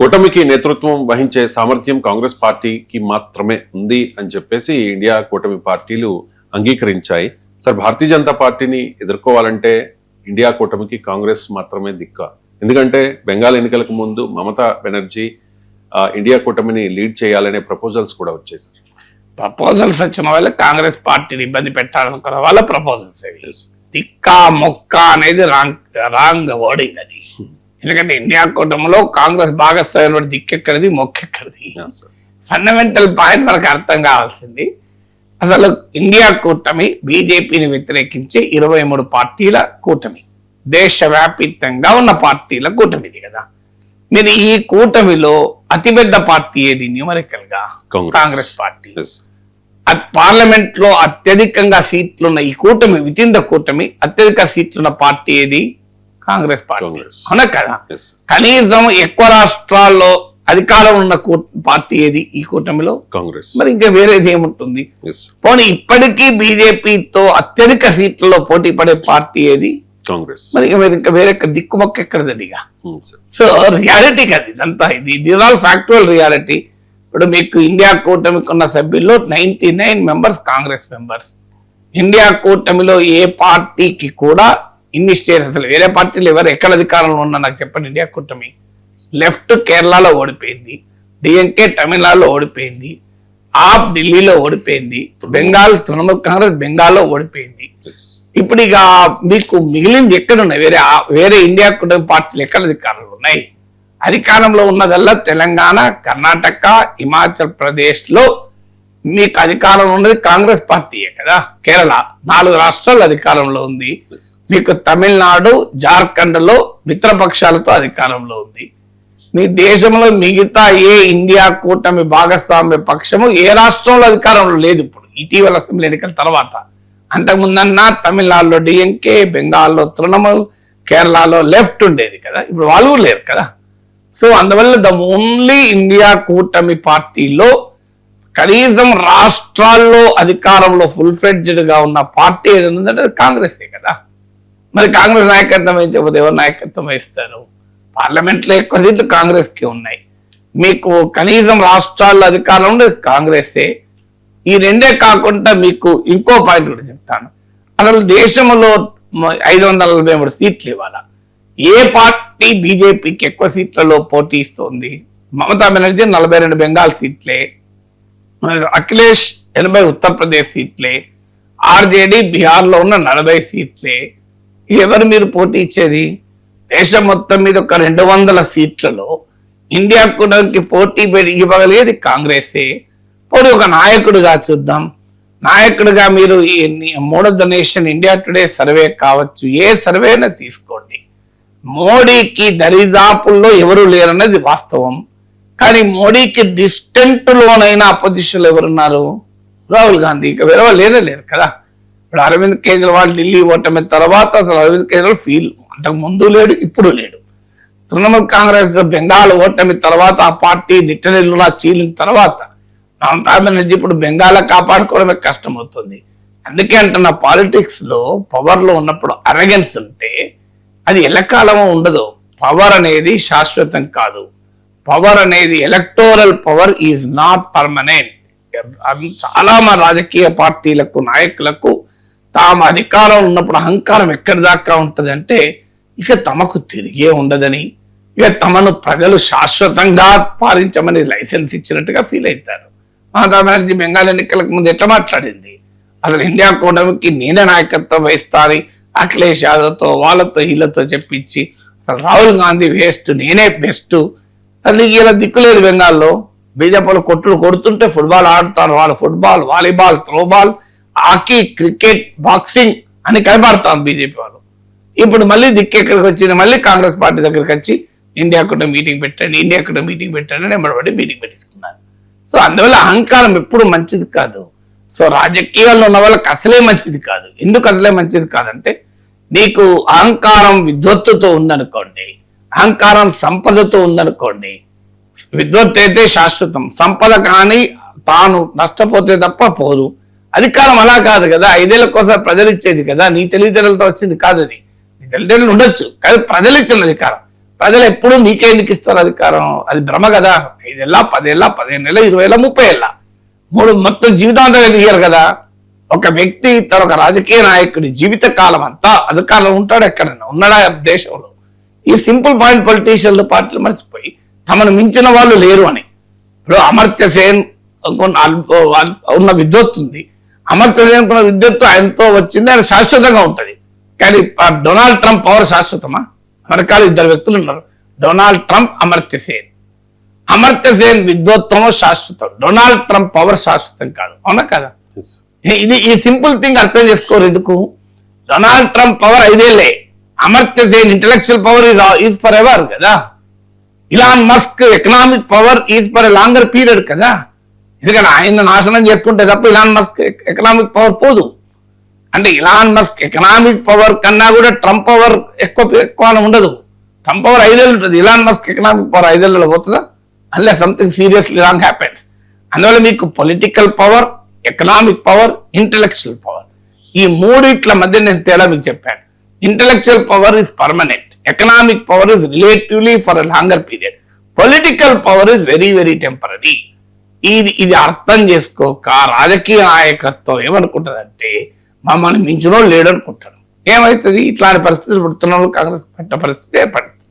కూటమికి నేతృత్వం వహించే సామర్థ్యం కాంగ్రెస్ పార్టీకి మాత్రమే ఉంది అని చెప్పేసి ఇండియా కూటమి పార్టీలు అంగీకరించాయి. సార్, భారతీయ జనతా పార్టీని ఎదుర్కోవాలంటే ఇండియా కూటమికి కాంగ్రెస్ మాత్రమే దిక్కు. ఎందుకంటే బెంగాల్ ఎన్నికలకు ముందు మమతా బెనర్జీ ఇండియా కూటమిని లీడ్ చేయాలనే ప్రపోజల్స్ కూడా వచ్చేసారు. ప్రపోజల్స్ వచ్చిన వాళ్ళ కాంగ్రెస్ పార్టీని ఇబ్బంది పెట్టాలనుకున్న వాళ్ళ ప్రపోజల్స్. దిక్కా మొక్క అనేది రాంగ్ వర్డింగ్ అది. ఎందుకంటే ఇండియా కూటమిలో కాంగ్రెస్ భాగస్వామ్యం దిక్కెక్కడిది మొక్కెక్కడిది. ఫండమెంటల్ పాయింట్ మనకు అర్థం కావాల్సింది. అసలు ఇండియా కూటమి బీజేపీని వ్యతిరేకించే 23 పార్టీల కూటమి, దేశవ్యాప్తంగా ఉన్న పార్టీల కూటమిది కదా. మీరు ఈ కూటమిలో అతిపెద్ద పార్టీ ఏది న్యూమరికల్ గా? కాంగ్రెస్ పార్టీ. పార్లమెంట్ లో అత్యధికంగా సీట్లున్న ఈ కూటమి, విత్ ఇన్ ద కూటమి అత్యధిక సీట్లున్న పార్టీ ఏది? కాంగ్రెస్ పార్టీ. అవునా కదా? కనీసం ఎక్కువ రాష్ట్రాల్లో అధికారం ఉన్న పార్టీ ఏది ఈ కూటమిలో? కాంగ్రెస్. మరి ఇంకా వేరేది ఏముంటుంది? పోనీ ఇప్పటికీ బీజేపీతో అత్యధిక సీట్లలో పోటీ పడే పార్టీ ఏది? కాంగ్రెస్. మరి ఇంకా వేరే దిక్కుమొక్క ఎక్కడదండి ఇక. సో రియాలిటీ కదా ఇదంతా. ఇది ఆల్ ఫ్యాక్చువల్ రియాలిటీ. ఇప్పుడు మీకు ఇండియా కూటమికి ఉన్న సభ్యుల్లో 99 మెంబర్స్ కాంగ్రెస్ మెంబర్స్. ఇండియా కూటమిలో ఏ పార్టీకి కూడా ఇన్ని స్టేట్స్, అసలు వేరే పార్టీలు ఎవరు ఎక్కడ అధికారంలో ఉన్నా నాకు చెప్పండి. ఇండియా కూటమి లెఫ్ట్ కేరళలో ఓడిపోయింది, డిఎంకే తమిళనాడులో ఓడిపోయింది, ఆప్ ఢిల్లీలో ఓడిపోయింది, బెంగాల్ తృణమూల్ కాంగ్రెస్ బెంగాల్లో ఓడిపోయింది. ఇప్పుడు ఇక మీకు మిగిలింది ఎక్కడున్నాయి? వేరే ఇండియా కూటమి పార్టీలు ఎక్కడ అధికారంలో ఉన్నాయి? అధికారంలో ఉన్నదల్లా తెలంగాణ, కర్ణాటక, హిమాచల్ ప్రదేశ్ లో మీకు అధికారంలో ఉన్నది కాంగ్రెస్ పార్టీయే కదా. కేరళ 4 రాష్ట్రాలు అధికారంలో ఉంది. మీకు తమిళనాడు, జార్ఖండ్ లో మిత్రపక్షాలతో అధికారంలో ఉంది. మీ దేశంలో మిగతా ఏ ఇండియా కూటమి భాగస్వామ్య పక్షము ఏ రాష్ట్రంలో అధికారంలో లేదు. ఇప్పుడు ఇటీవల అసెంబ్లీ ఎన్నికల తర్వాత. అంతకుముందన్నా తమిళనాడులో డిఎంకే, బెంగాల్లో తృణమూల్, కేరళలో లెఫ్ట్ ఉండేది కదా. ఇప్పుడు వాళ్ళు లేరు కదా. సో అందువల్ల ద ఓన్లీ ఇండియా కూటమి పార్టీలో కనీసం రాష్ట్రాల్లో అధికారంలో ఫుల్ ఫ్లెడ్జ్డ్ గా ఉన్న పార్టీ ఏదంటే కాంగ్రెసే కదా. మరి కాంగ్రెస్ నాయకత్వం వహించకపోతే ఎవరు నాయకత్వం వహిస్తారు? పార్లమెంట్ లో ఎక్కువ సీట్లు కాంగ్రెస్ కి ఉన్నాయి. మీకు కనీసం రాష్ట్రాల్లో అధికారం ఉండేది కాంగ్రెసే. ఈ రెండే కాకుండా మీకు ఇంకో పాయింట్ కూడా చెప్తాను. అసలు దేశంలో 543 సీట్లు ఇవ్వాలా. ఏ పార్టీ బీజేపీకి ఎక్కువ సీట్లలో పోటీ ఇస్తోంది? మమతా బెనర్జీ 42 బెంగాల్ సీట్లే, అఖిలేష్ 80 ఉత్తరప్రదేశ్ సీట్లే, ఆర్జేడీ బీహార్ లో ఉన్న 40 సీట్లే. ఎవరు మీరు పోటీ ఇచ్చేది? దేశం మొత్తం మీద ఒక 200 సీట్లలో ఇండియా కూటమికి పోటీ ఇవ్వగలిగేది కాంగ్రెసే. పోటీ ఒక నాయకుడిగా చూద్దాం. నాయకుడిగా మీరు Modi the nation India today survey కావచ్చు, ఏ సర్వే అయినా తీసుకోండి, మోడీకి దరిదాపుల్లో ఎవరు లేరన్నది వాస్తవం. కానీ మోడీకి డిస్టెంట్ లోనైనా అపోజిషన్ ఎవరున్నారు? రాహుల్ గాంధీ. ఇక వేరే వాళ్ళు లేరు కదా. ఇప్పుడు అరవింద్ కేజ్రీవాల్ ఢిల్లీ ఓటమి తర్వాత అసలు అరవింద్ కేజ్రీవాల్ ఫీల్ అంతకు ముందు లేడు, ఇప్పుడు లేడు. తృణమూల్ కాంగ్రెస్ బెంగాల్ ఓటమి తర్వాత ఆ పార్టీ నిట్టనిల్లులా చీలిన తర్వాత మమతా బెనర్జీ ఇప్పుడు బెంగాల్ కాపాడుకోవడమే కష్టం అవుతుంది. అందుకే అంటున్న పాలిటిక్స్ లో పవర్ లో ఉన్నప్పుడు అరగెన్స్ ఉంటే అది ఎల్లకాలమో ఉండదు. పవర్ అనేది శాశ్వతం కాదు. పవర్ అనేది electoral power is not permanent. చాలా మా రాజకీయ పార్టీలకు నాయకులకు తాము అధికారం ఉన్నప్పుడు అహంకారం ఎక్కడి దాకా ఉంటది అంటే ఇక తమకు తిరిగే ఉండదని, ఇక తమను ప్రజలు శాశ్వతంగా పాలించమని లైసెన్స్ ఇచ్చినట్టుగా ఫీల్ అవుతారు. మమతా బెనర్జీ బెంగాల్ ఎన్నికలకు ముందు ఎట్లా మాట్లాడింది? అసలు ఇండియా కూటమికి నేనే నాయకత్వం వహిస్తాను, అఖిలేష్ యాదవ్తో వాళ్ళతో వీళ్ళతో చెప్పించి అసలు రాహుల్ గాంధీ వేస్ట్, నేనే బెస్ట్. అది ఇలా దిక్కులేదు. బెంగాల్లో బీజేపీలు కొడుతుంటే ఫుట్బాల్ ఆడుతారు వాళ్ళు. Football, volleyball, throwball, hockey, cricket, boxing అని కనబడతారు బీజేపీ వాళ్ళు. ఇప్పుడు మళ్ళీ దిక్కు ఎక్కడికి వచ్చింది? మళ్ళీ కాంగ్రెస్ పార్టీ దగ్గరికి వచ్చి ఇండియా కూటమి మీటింగ్ పెట్టండి, ఇండియా కూటమి మీటింగ్ పెట్టండి అని ఎంబడి మీటింగ్ పెట్టించుకున్నారు. సో అందువల్ల అహంకారం ఎప్పుడు మంచిది కాదు. సో రాజకీయాల్లో ఉన్న వాళ్ళకి అసలే మంచిది కాదు. ఎందుకు అసలే మంచిది కాదంటే, నీకు అహంకారం విద్వత్తుతో ఉందనుకోండి, అహంకారం సంపదతో ఉందనుకోండి, విద్వత్ అయితే శాశ్వతం, సంపద కానీ తాను నష్టపోతే తప్ప పోదు. అధికారం అలా కాదు కదా. 5 ఏళ్ల కోసం ప్రజలు ఇచ్చేది కదా. నీ తెలివితేటలతో వచ్చింది కాదు. అది నీ తెలివితేటలు ఉండొచ్చు కానీ ప్రజలు ఇచ్చిన అధికారం. ప్రజలు ఎప్పుడు నీకే ఎందుకు ఇస్తారు అధికారం? అది భ్రమ కదా. 5 ఏళ్ళ 10 ఏళ్ళ 15 ఏళ్ళ 20 ఏళ్ళ 30 ఏళ్ళ మొత్తం జీవితాంతం ఎదిగారు కదా. ఒక వ్యక్తి తన ఒక రాజకీయ నాయకుడి జీవిత కాలం అంతా అధికారంలో ఉంటాడు, ఎక్కడైనా ఉన్నాడా దేశంలో? ఈ సింపుల్ పాయింట్ పొలిటీషియన్లు పార్టీలు మర్చిపోయి తమను మించిన వాళ్ళు లేరు అని. ఇప్పుడు అమర్త్య సేన్ ఉన్న విద్వత్తు ఉంది. అమర్త్య సేన్ ఉన్న విద్వత్తు ఆయనతో వచ్చింది, ఆయన శాశ్వతంగా ఉంటుంది. కానీ డొనాల్డ్ ట్రంప్ పవర్ శాశ్వతమా? అమెరికాలో 2 వ్యక్తులు ఉన్నారు, డొనాల్డ్ ట్రంప్, అమర్త్య సేన్. అమర్త్య సేన్ విద్వత్వము శాశ్వతం, డొనాల్డ్ ట్రంప్ పవర్ శాశ్వతం కాదు. అవునా కదా? ఈ సింపుల్ థింగ్ అర్థం చేసుకోరు ఎందుకు? డొనాల్డ్ ట్రంప్ పవర్ 5 ఏళ్ళే, Amartya Sen intellectual power is for ever కదా. Elon Musk economic power is for a longer period కదా. ఎందుకంటే ఆయన నాశనం చేసుకుంటే తప్ప ఇలాన్ మస్క్ ఎకనామిక్ పవర్ పోదు. అంటే ఇలాన్ మస్క్ ఎకనామిక్ పవర్ కన్నా కూడా ట్రంప్ పవర్ ఎక్కువ ఉండదు. ట్రంప్ పవర్ 5 ఏళ్ళు ఉంటుంది, ఇలాన్ మస్క్ ఎకనామిక్ పవర్ 5 ఏళ్ళలో పోతుందా? అన్లే సంథింగ్ సీరియస్లీ రాంగ్ హ్యాపెన్స్. అందువల్ల మీకు political power, economic power, intellectual power, ఈ మూడిట్ల మధ్య నేను తేడా మీకు చెప్పాను. Intellectual power is permanent, economic power is relatively for a longer period, political power is very very temporary. ఇది అర్థం చేసుకోక రాజకీయ నాయకత్వం ఏమనుకుంటుందంటే మమ్మల్ని మించినోడు లేడు అనుకుంటాడు. ఏమవుతుంది? ఇట్లాంటి పరిస్థితులు పుడుతున్న కాంగ్రెస్ పెట్ట పరిస్థితి ఏర్పడుతుంది.